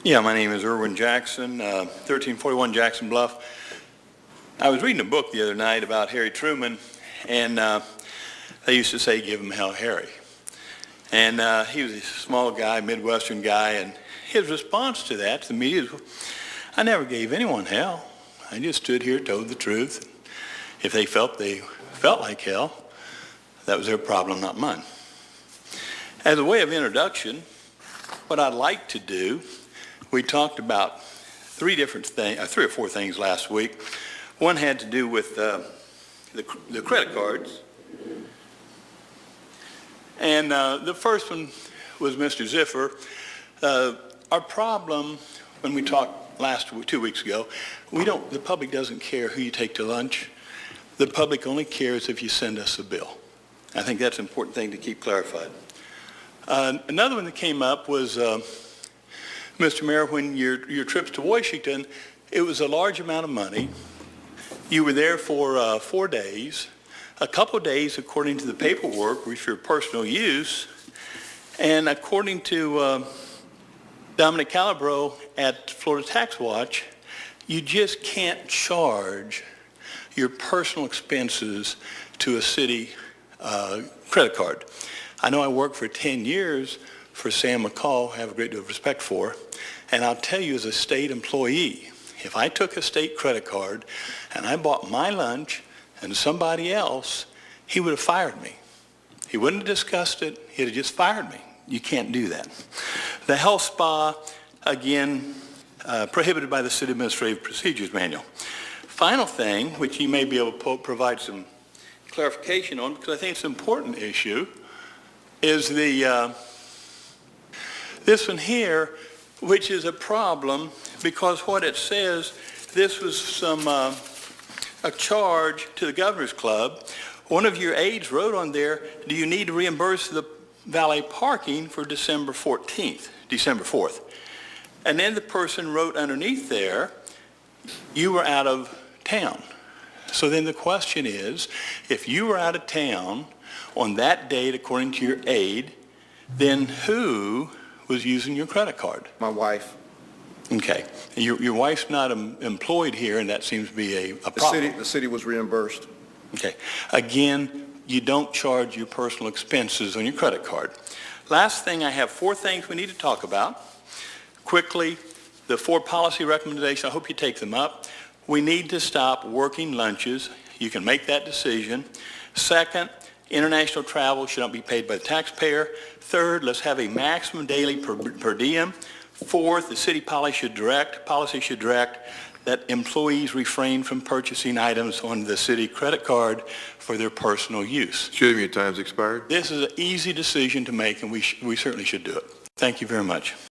Yeah, my name is Irwin Jackson, 1341 Jackson Bluff. I was reading a book the other night about Harry Truman, and they used to say, give him hell, Harry. And he was a small guy, Midwestern guy, and his response to that, to the media, is, I never gave anyone hell. I just stood here, told the truth. If they felt like hell, that was their problem, not mine. As a way of introduction, what I'd like to do, we talked about three or four things last week. One had to do with the credit cards. And the first one was Mr. Ziffer. Our problem, when we talked 2 weeks ago, the public doesn't care who you take to lunch. The public only cares if you send us a bill. I think that's an important thing to keep clarified. Another one that came up was, Mr. Mayor, when your trips to Washington, it was a large amount of money. You were there for 4 days. A couple of days, according to the paperwork, were for personal use. And according to Dominic Calabro at Florida Tax Watch, you just can't charge your personal expenses to a city credit card. I know I worked for 10 years for Sam McCall, I have a great deal of respect for, and I'll tell you as a state employee, if I took a state credit card and I bought my lunch and somebody else, he would have fired me. He wouldn't have discussed it, he'd have just fired me. You can't do that. The health spa, again, prohibited by the City Administrative Procedures Manual. Final thing, which you may be able to provide some clarification on, because I think it's an important issue, is this one here, which is a problem because what it says, this was a charge to the Governor's Club. One of your aides wrote on there, do you need to reimburse the valet parking for December 4th? And then the person wrote underneath there, you were out of town. So then the question is, if you were out of town on that date, according to your aide, then who was using your credit card? My wife. Okay. Your wife's not employed here, and that seems to be a problem. The city was reimbursed. Okay. Again, you don't charge your personal expenses on your credit card. Last thing, I have 4 things we need to talk about. Quickly, the 4 policy recommendations, I hope you take them up. We need to stop working lunches. You can make that decision. Second, international travel should not be paid by the taxpayer. Third, let's have a maximum daily per diem. Fourth, the city policy should direct that employees refrain from purchasing items on the city credit card for their personal use. Excuse me, your time's expired. This is an easy decision to make, and we certainly should do it. Thank you very much.